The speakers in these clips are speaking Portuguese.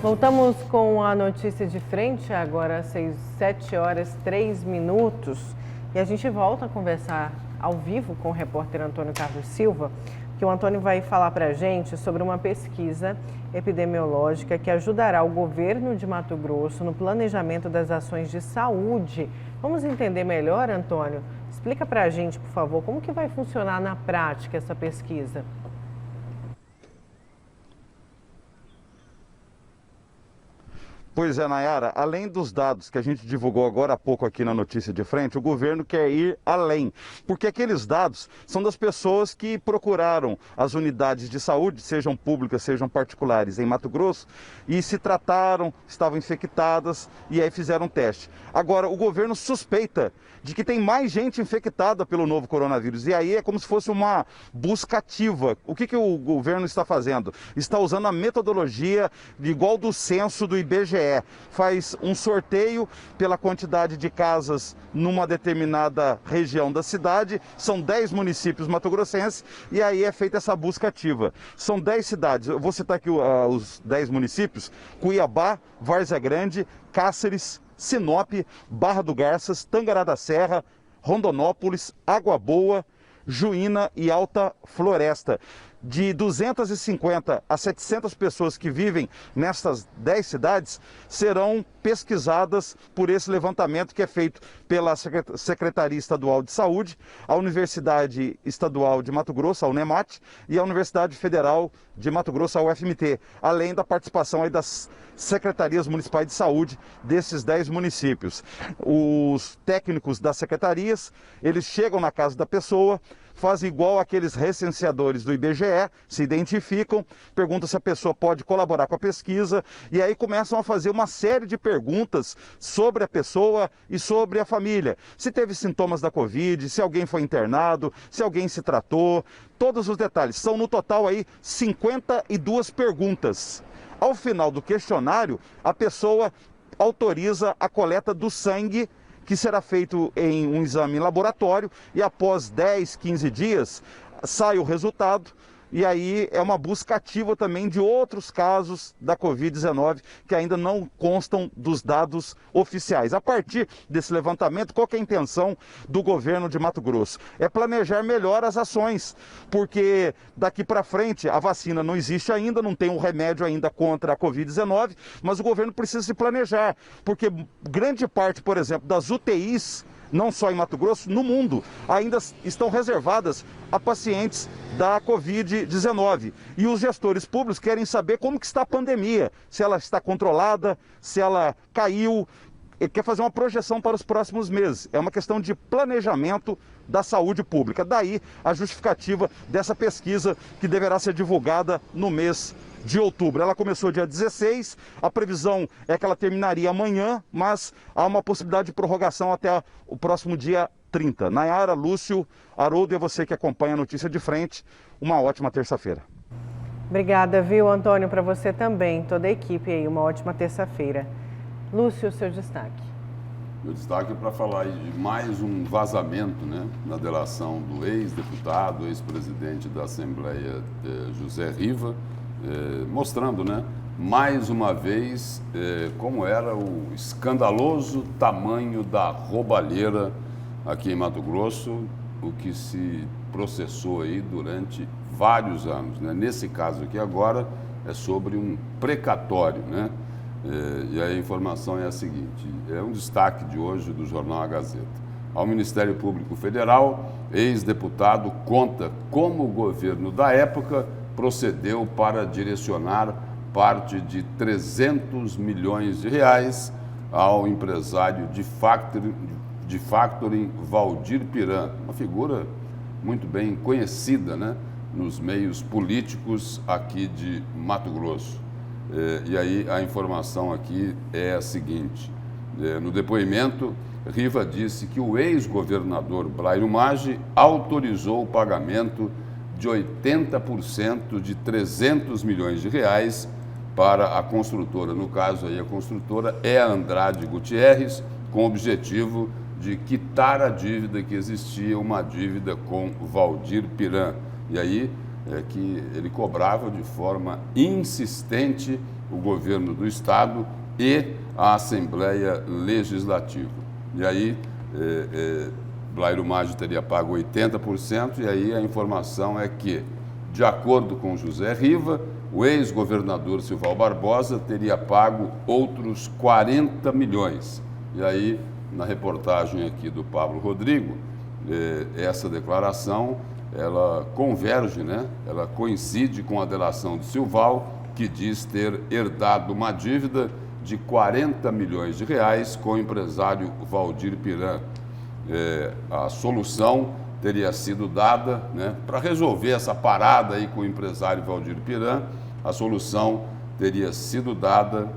Voltamos com a notícia de frente, agora às 7 horas 3 minutos. E a gente volta a conversar ao vivo com o repórter Antônio Carlos Silva, que o Antônio vai falar para a gente sobre uma pesquisa epidemiológica que ajudará o governo de Mato Grosso no planejamento das ações de saúde. Vamos entender melhor, Antônio? Explica para a gente, por favor, como que vai funcionar na prática essa pesquisa? Pois é, Nayara, além dos dados que a gente divulgou agora há pouco aqui na notícia de frente, o governo quer ir além, porque aqueles dados são das pessoas que procuraram as unidades de saúde, sejam públicas, sejam particulares, em Mato Grosso, e se trataram, estavam infectadas e aí fizeram um teste. Agora, o governo suspeita de que tem mais gente infectada pelo novo coronavírus, e aí é como se fosse uma busca ativa. O que o governo está fazendo? Está usando a metodologia igual do censo do IBGE. Faz um sorteio pela quantidade de casas numa determinada região da cidade, são 10 municípios mato-grossenses, e aí é feita essa busca ativa. São 10 cidades, eu vou citar aqui os 10 municípios: Cuiabá, Várzea Grande, Cáceres, Sinop, Barra do Garças, Tangará da Serra, Rondonópolis, Água Boa, Juína e Alta Floresta. De 250 a 700 pessoas que vivem nessas 10 cidades serão pesquisadas por esse levantamento que é feito pela Secretaria Estadual de Saúde, a Universidade Estadual de Mato Grosso, a UNEMAT, e a Universidade Federal de Mato Grosso, a UFMT, além da participação aí das secretarias municipais de saúde desses 10 municípios. Os técnicos das secretarias, eles chegam na casa da pessoa, fazem igual aqueles recenseadores do IBGE, se identificam, perguntam se a pessoa pode colaborar com a pesquisa e aí começam a fazer uma série de perguntas sobre a pessoa e sobre a família. Se teve sintomas da Covid, se alguém foi internado, se alguém se tratou, todos os detalhes. São no total aí 52 perguntas. Ao final do questionário, a pessoa autoriza a coleta do sangue, que será feito em um exame laboratório, e após 10, 15 dias sai o resultado. E aí é uma busca ativa também de outros casos da Covid-19 que ainda não constam dos dados oficiais. A partir desse levantamento, qual que é a intenção do governo de Mato Grosso? É planejar melhor as ações, porque daqui para frente a vacina não existe ainda, não tem um remédio ainda contra a Covid-19, mas o governo precisa se planejar, porque grande parte, por exemplo, das UTIs, não só em Mato Grosso, no mundo, ainda estão reservadas a pacientes da Covid-19. E os gestores públicos querem saber como que está a pandemia, se ela está controlada, se ela caiu, e quer fazer uma projeção para os próximos meses. É uma questão de planejamento da saúde pública. Daí a justificativa dessa pesquisa que deverá ser divulgada no mês de outubro. Ela começou dia 16, a previsão é que ela terminaria amanhã, mas há uma possibilidade de prorrogação até o próximo dia 30. Nayara, Lúcio, Haroldo, e você que acompanha a notícia de frente, uma ótima terça-feira. Obrigada, viu, Antônio, para você também, toda a equipe aí, uma ótima terça-feira. Lúcio, seu destaque. Meu destaque é para falar de mais um vazamento, né, na delação do ex-deputado, ex-presidente da Assembleia, José Riva, mostrando, né, mais uma vez como era o escandaloso tamanho da roubalheira aqui em Mato Grosso, o que se processou aí durante vários anos, né? Nesse caso aqui agora é sobre um precatório, né? E a informação é a seguinte, é um destaque de hoje do jornal A Gazeta. Ao Ministério Público Federal, ex-deputado conta como o governo da época procedeu para direcionar parte de 300 milhões de reais ao empresário de factoring Valdir Piran, uma figura muito bem conhecida, né, nos meios políticos aqui de Mato Grosso. E aí a informação aqui é a seguinte, no depoimento, Riva disse que o ex-governador Blairo Maggi autorizou o pagamento de 80% de 300 milhões de reais para a construtora. No caso aí, a construtora é a Andrade Gutierrez, com o objetivo de quitar a dívida que existia, uma dívida com Valdir Piran. E aí é que ele cobrava de forma insistente o governo do Estado e a Assembleia Legislativa. E aí, Blairo Maggi teria pago 80%, e aí a informação é que, de acordo com José Riva, o ex-governador Silval Barbosa teria pago outros 40 milhões. E aí, na reportagem aqui do Pablo Rodrigo, essa declaração, ela converge, né? Ela coincide com a delação de Silval, que diz ter herdado uma dívida de 40 milhões de reais com o empresário Valdir Piran. A solução teria sido dada, né, para resolver essa parada aí com o empresário Valdir Piran. A solução teria sido dada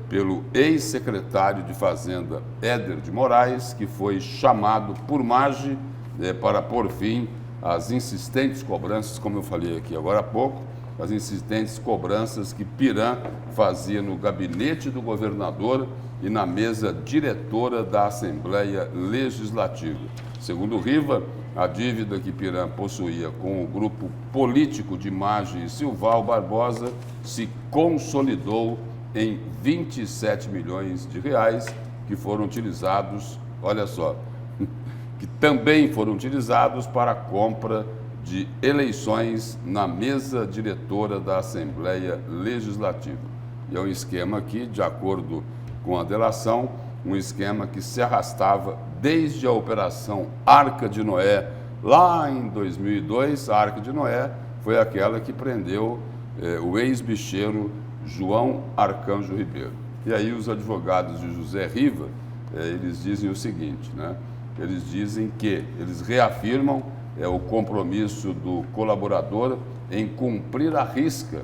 pelo ex-secretário de Fazenda Éder de Moraes, que foi chamado por Maggi para pôr fim às insistentes cobranças, como eu falei aqui agora há pouco, as insistentes cobranças que Piran fazia no gabinete do governador e na mesa diretora da Assembleia Legislativa. Segundo Riva, a dívida que Piran possuía com o grupo político de Maggi e Silval Barbosa se consolidou em 27 milhões de reais, que foram utilizados, olha só, que também foram utilizados para a compra de eleições na mesa diretora da Assembleia Legislativa. E é um esquema aqui, de acordo com a delação, um esquema que se arrastava desde a Operação Arca de Noé, lá em 2002. A Arca de Noé foi aquela que prendeu o ex-bicheiro João Arcanjo Ribeiro. E aí os advogados de José Riva, eles dizem o seguinte, né? Eles dizem que eles reafirmam o compromisso do colaborador em cumprir à risca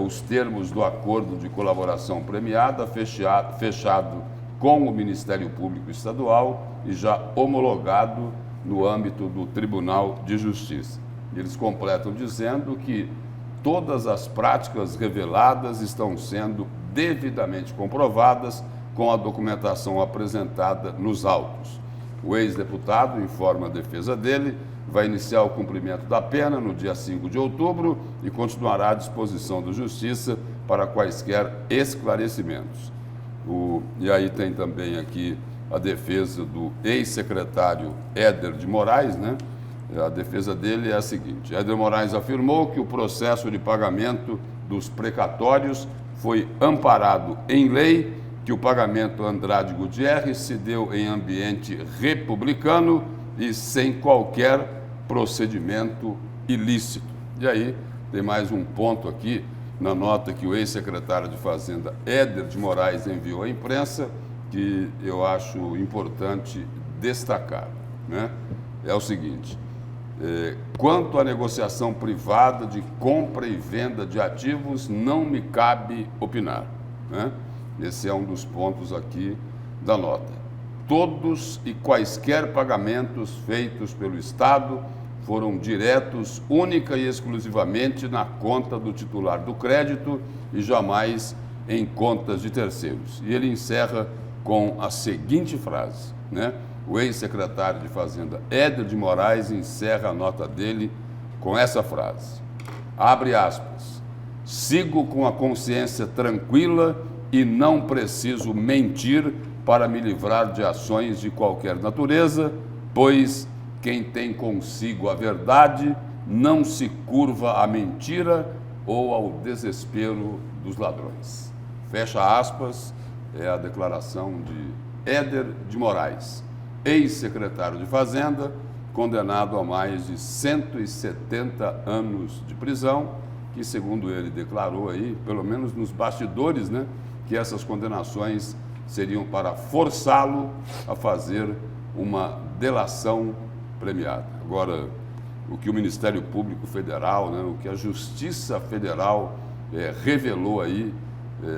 os termos do acordo de colaboração premiada fechado com o Ministério Público Estadual e já homologado no âmbito do Tribunal de Justiça. Eles completam dizendo que todas as práticas reveladas estão sendo devidamente comprovadas com a documentação apresentada nos autos. O ex-deputado informa a defesa dele, vai iniciar o cumprimento da pena no dia 5 de outubro e continuará à disposição da Justiça para quaisquer esclarecimentos. E aí tem também aqui a defesa do ex-secretário Éder de Moraes, né? A defesa dele é a seguinte: Éder Moraes afirmou que o processo de pagamento dos precatórios foi amparado em lei, que o pagamento Andrade Gutierrez se deu em ambiente republicano e sem qualquer procedimento ilícito. E aí tem mais um ponto aqui na nota que o ex-secretário de Fazenda Éder de Moraes enviou à imprensa, que eu acho importante destacar, né? É o seguinte: quanto à negociação privada de compra e venda de ativos, não me cabe opinar, né? Esse é um dos pontos aqui da nota. Todos e quaisquer pagamentos feitos pelo Estado foram diretos única e exclusivamente na conta do titular do crédito e jamais em contas de terceiros. E ele encerra com a seguinte frase, né? O ex-secretário de Fazenda Éder de Moraes encerra a nota dele com essa frase, abre aspas: sigo com a consciência tranquila e não preciso mentir para me livrar de ações de qualquer natureza, pois quem tem consigo a verdade não se curva à mentira ou ao desespero dos ladrões. Fecha aspas, é a declaração de Éder de Moraes, ex-secretário de Fazenda, condenado a mais de 170 anos de prisão, que, segundo ele declarou aí, pelo menos nos bastidores, né, que essas condenações seriam para forçá-lo a fazer uma delação premiada. Agora, o que o Ministério Público Federal, né, o que a Justiça Federal revelou aí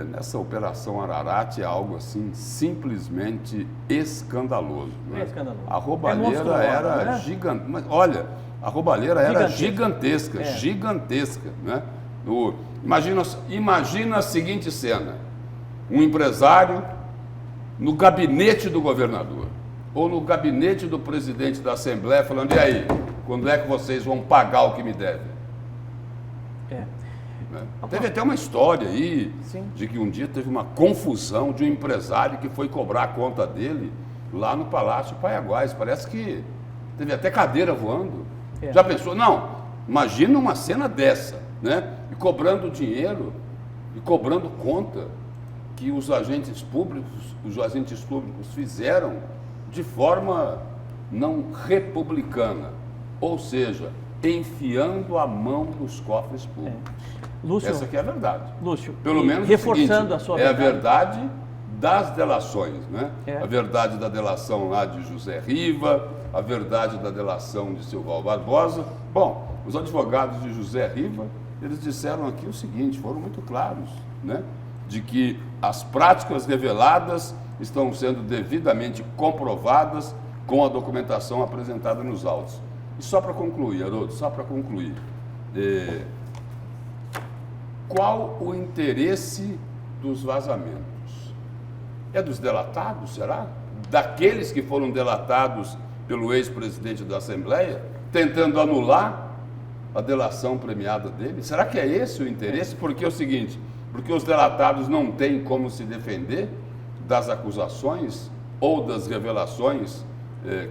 nessa Operação Ararat é algo assim simplesmente escandaloso. Né? É escandaloso. A roubalheira era gigante. Mas olha, a roubalheira era gigantesca, gigantesca. Né? Imagina a seguinte cena: um empresário no gabinete do governador ou no gabinete do presidente da Assembleia falando: e aí, quando é que vocês vão pagar o que me devem? Né? Teve até uma história aí Sim. de que um dia teve uma confusão de um empresário que foi cobrar a conta dele lá no Palácio Paiaguás. Parece que teve até cadeira voando. Já pensou? Não, imagina uma cena dessa, né? E cobrando dinheiro, e cobrando conta que os agentes públicos fizeram de forma não republicana, ou seja, enfiando a mão nos cofres públicos. Lúcio, Essa aqui é a verdade. Lúcio, Pelo menos reforçando o seguinte, a sua é verdade. a verdade das delações, né? É. A verdade da delação lá de José Riva, a verdade da delação de Silval Barbosa. Bom, os advogados de José Riva, eles disseram aqui o seguinte, foram muito claros, né? De que as práticas reveladas estão sendo devidamente comprovadas com a documentação apresentada nos autos. E só para concluir, Haroldo, só para concluir, qual o interesse dos vazamentos? É dos delatados, será? Daqueles que foram delatados pelo ex-presidente da Assembleia, tentando anular a delação premiada dele? Será que é esse o interesse? Porque é o seguinte, porque os delatados não têm como se defender das acusações ou das revelações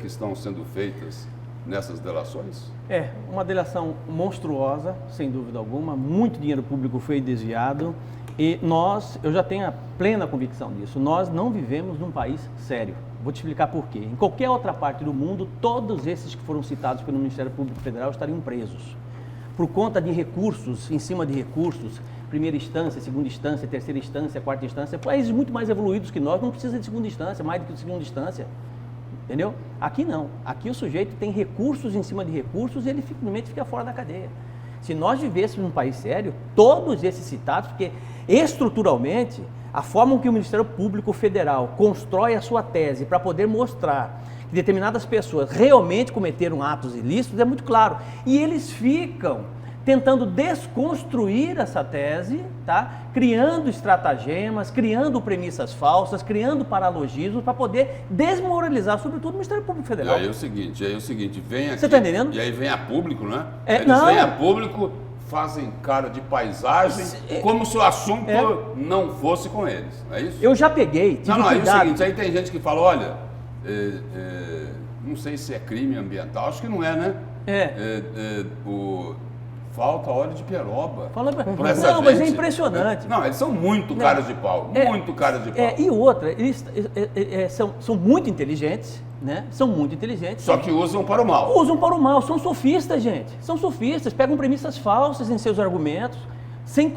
que estão sendo feitas nessas delações? É, uma delação monstruosa, sem dúvida alguma, muito dinheiro público foi desviado e eu já tenho a plena convicção disso, nós não vivemos num país sério. Vou te explicar por quê. Em qualquer outra parte do mundo, todos esses que foram citados pelo Ministério Público Federal estariam presos. Por conta de recursos, em cima de recursos, primeira instância, segunda instância, terceira instância, quarta instância, países muito mais evoluídos que nós não precisam de segunda instância, mais do que de segunda instância. Entendeu? Aqui não. Aqui o sujeito tem recursos em cima de recursos e ele simplesmente fica fora da cadeia. Se nós vivêssemos num país sério, todos esses citados, porque estruturalmente, a forma que o Ministério Público Federal constrói a sua tese para poder mostrar que determinadas pessoas realmente cometeram atos ilícitos é muito claro. E eles ficam tentando desconstruir essa tese, tá? Criando estratagemas, criando premissas falsas, criando paralogismos para poder desmoralizar, sobretudo, o Ministério Público Federal. E aí é o seguinte, vem aqui... Você está entendendo? E aí vem a público, né? Eles vêm a público, fazem cara de paisagem, como se o assunto não fosse com eles, não é isso? Eu já peguei, tive Aí é o cuidado. seguinte, aí tem gente que fala, olha, não sei se é crime ambiental, acho que não é, né? Falta óleo de peroba. Pra essa Não, mas é gente. impressionante. Não, eles são muito caras de pau, muito caras de pau. E outra, eles são muito inteligentes, né? São muito inteligentes. Só que usam para o mal. Usam para o mal, são sofistas, gente. São sofistas, pegam premissas falsas em seus argumentos, sem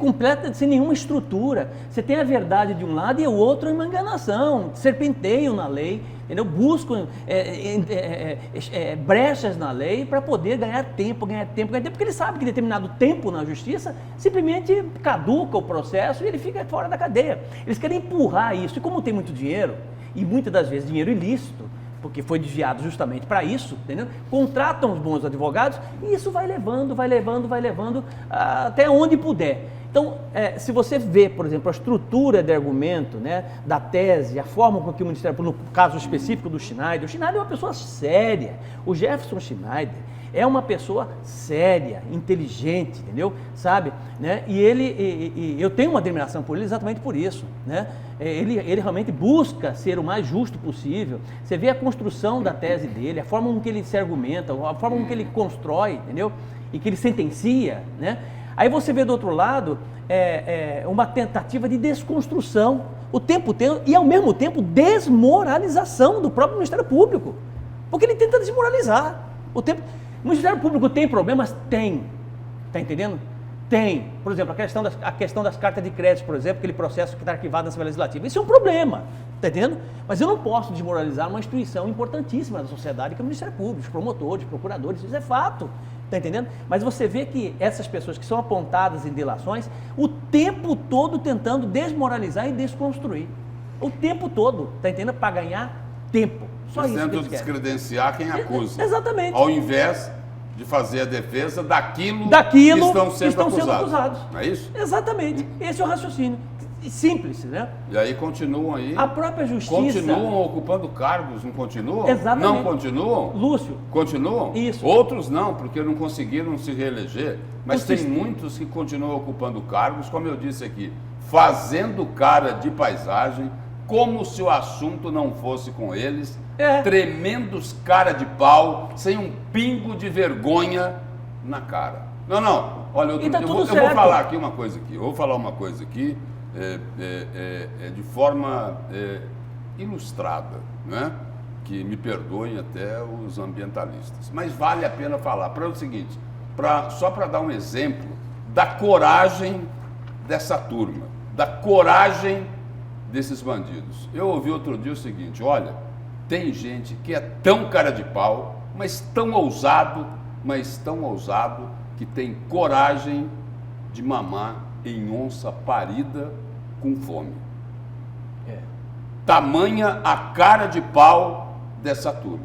nenhuma estrutura. Você tem a verdade de um lado e o outro é uma enganação, serpenteiam na lei, entendeu? Buscam brechas na lei para poder ganhar tempo, porque eles sabem que determinado tempo na justiça simplesmente caduca o processo e ele fica fora da cadeia. Eles querem empurrar isso, e como tem muito dinheiro, e muitas das vezes dinheiro ilícito, porque foi desviado justamente para isso, entendeu? Contratam os bons advogados e isso vai levando até onde puder. Então, se você vê, por exemplo, a estrutura de argumento, né, da tese, a forma com que o Ministério, no caso específico do Schneider, o Schneider é uma pessoa séria, o Jefferson Schneider é uma pessoa séria, inteligente, entendeu? Sabe? Né? E eu tenho uma admiração por ele exatamente por isso, né? Ele realmente busca ser o mais justo possível. Você vê a construção da tese dele, a forma com que ele se argumenta, a forma com que ele constrói, entendeu? E que ele sentencia, né? Aí você vê do outro lado uma tentativa de desconstrução, o tempo e ao mesmo tempo desmoralização do próprio Ministério Público, porque ele tenta desmoralizar. O Ministério Público tem problemas? Tem. Está entendendo? Tem. Por exemplo, a questão das cartas de crédito, por exemplo, aquele processo que está arquivado na Assembleia Legislativa. Isso é um problema, está entendendo? Mas eu não posso desmoralizar uma instituição importantíssima da sociedade, que é o Ministério Público, os promotores, os procuradores, isso é fato. Está entendendo? Mas você vê que essas pessoas que são apontadas em delações, o tempo todo tentando desmoralizar e desconstruir. O tempo todo, está entendendo? Para ganhar tempo. Só isso que tentam eles querem. descredenciar quem acusa. Exatamente. Ao invés de fazer a defesa daquilo que que estão sendo acusados. acusados. Não é isso? Exatamente. Esse é o raciocínio. simples, né? E aí continuam aí. A própria justiça... Continuam ocupando cargos, não continuam? Exatamente. Não continuam? Lúcio. Continuam? Isso. Outros não, porque não conseguiram se reeleger. Mas O tem sistema- muitos que continuam ocupando cargos, como eu disse aqui, fazendo cara de paisagem, como se o assunto não fosse com eles, tremendos cara de pau, sem um pingo de vergonha na cara. Não. Olha, E tá eu tudo vou certo. falar aqui uma coisa aqui. Eu vou falar uma coisa aqui de forma ilustrada, né? Que me perdoem até os ambientalistas. Mas vale a pena falar. Para o seguinte, só para dar um exemplo da coragem dessa turma, da coragem desses bandidos. Eu ouvi outro dia o seguinte, olha, tem gente que é tão cara de pau, mas tão ousado, que tem coragem de mamar em onça parida com fome. Tamanha a cara de pau dessa turma.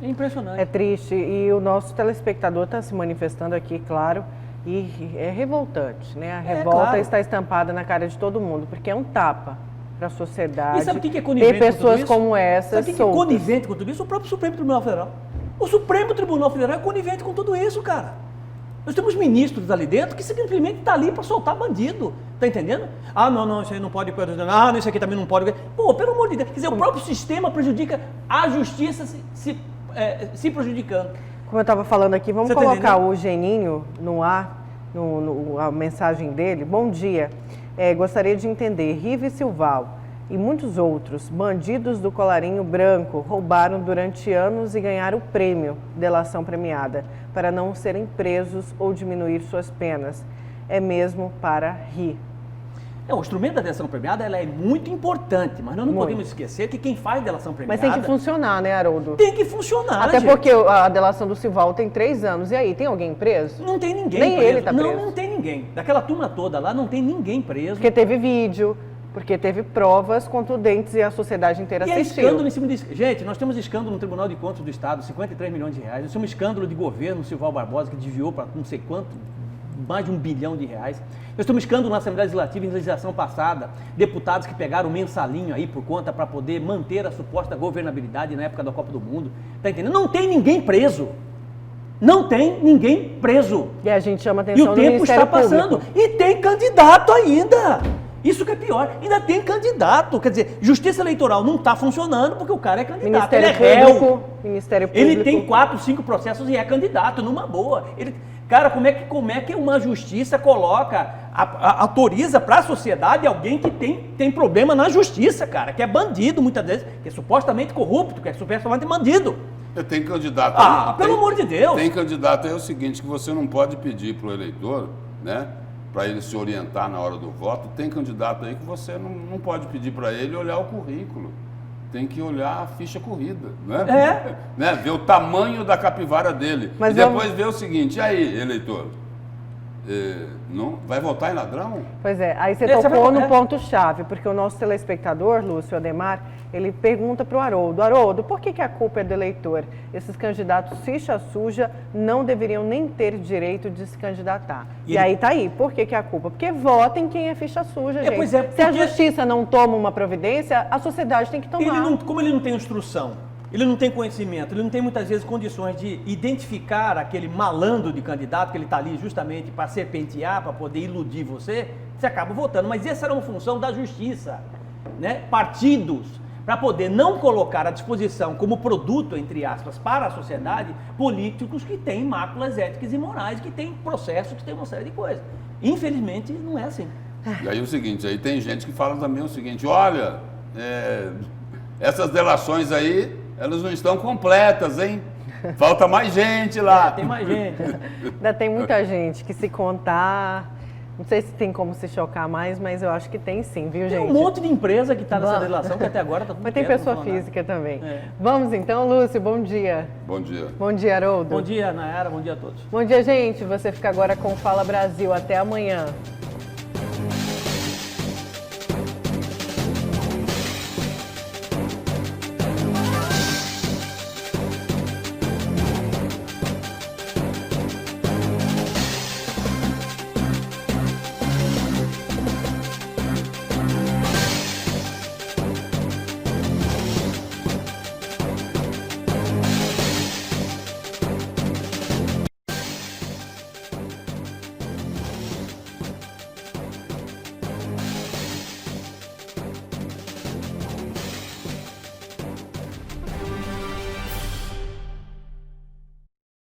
É impressionante. É triste e o nosso telespectador está se manifestando aqui, claro, e é revoltante, né? A revolta claro. está estampada na cara de todo mundo, porque é um tapa para a sociedade. E sabe quem que é conivente Ter com tudo pessoas isso? como essas Sabe quem que é soltas. conivente com tudo isso? O próprio Supremo Tribunal Federal. O Supremo Tribunal Federal é conivente com tudo isso, cara. Nós temos ministros ali dentro que simplesmente estão ali para soltar bandido. Tá entendendo? Ah, não, isso aí não pode. Ah, isso aqui também não pode. Pô, pelo amor de Deus. Quer dizer, o próprio sistema prejudica a justiça se prejudicando. Como eu estava falando aqui, vamos Você tá colocar entendendo? o Geninho no ar, a mensagem dele. Bom dia. Gostaria de entender, Riva e Silval e muitos outros bandidos do colarinho branco roubaram durante anos e ganharam o prêmio, delação premiada, para não serem presos ou diminuir suas penas. É mesmo para rir. O instrumento da delação premiada ela é muito importante, mas nós não podemos esquecer que quem faz delação Mas premiada... tem que funcionar, né, Haroldo? Tem que funcionar, Até gente. porque a delação do Silval tem 3 anos. E aí, tem alguém preso? Não tem ninguém Nem preso. ele tá preso. Não tem ninguém. Daquela turma toda lá, não tem ninguém preso. Porque teve vídeo, porque teve provas contundentes e a sociedade inteira E é assistiu. escândalo em cima disso. Gente, nós temos escândalo no Tribunal de Contas do Estado, 53 milhões de reais. Nós temos escândalo de governo, Silval Barbosa, que desviou para não sei quanto, mais de R$1 bilhão. Nós temos escândalo na Assembleia Legislativa em legislação passada, deputados que pegaram o mensalinho aí por conta para poder manter a suposta governabilidade na época da Copa do Mundo. Tá entendendo? Não tem ninguém preso. Não tem ninguém preso. E a gente chama E atenção o do tempo Ministério está passando. Público. E tem candidato ainda. Isso que é pior. Ainda tem candidato. Quer dizer, justiça eleitoral não está funcionando porque o cara é candidato. Ele é réu. Ministério Público. Ele tem 4, 5 processos e é candidato numa boa. Cara, como é que uma justiça autoriza para a sociedade alguém que tem problema na justiça, cara, que é bandido muitas vezes, que é supostamente corrupto, que é supostamente bandido. Tem candidato aí. Pelo amor de Deus. Tem candidato aí, é o seguinte, que você não pode pedir para o eleitor, né? Para ele se orientar na hora do voto. Tem candidato aí que você não pode pedir para ele olhar o currículo. Tem que olhar a ficha corrida, né? Né? Ver o tamanho da capivara dele. Mas e depois ver o seguinte, e aí, eleitor? Não vai votar em ladrão? Pois é, aí você Você tocou vai- no ponto-chave, porque o nosso telespectador, Lúcio Ademar, ele pergunta para o Haroldo, por que a culpa é do eleitor? Esses candidatos ficha suja não deveriam nem ter direito de se candidatar. E aí tá aí, por que a culpa? Porque vota em quem é ficha suja, gente. pois é, Se a porque- justiça não toma uma providência, a sociedade tem que tomar. Como ele não tem instrução, ele não tem conhecimento, ele não tem muitas vezes condições de identificar aquele malandro de candidato que ele está ali justamente para serpentear, para poder iludir você acaba votando. Mas essa era uma função da justiça, né? Partidos, para poder não colocar à disposição como produto, entre aspas, para a sociedade, políticos que têm máculas éticas e morais, que têm processos, que têm uma série de coisas. Infelizmente, não é assim. E aí o seguinte, aí tem gente que fala também o seguinte, olha, essas delações aí, elas não estão completas, hein? Falta mais gente lá. Tem mais gente. Ainda tem muita gente que se contar, não sei se tem como se chocar mais, mas eu acho que tem sim, viu, Tem gente? um monte de empresa que está nessa Vamos. relação que até agora está tudo Mas tem quieto, pessoa não fala nada. física também. É. Vamos então, Lúcio, bom dia. Bom dia. Bom dia, Haroldo. Bom dia, Nayara, bom dia a todos. Bom dia, gente. Você fica agora com Fala Brasil. Até amanhã.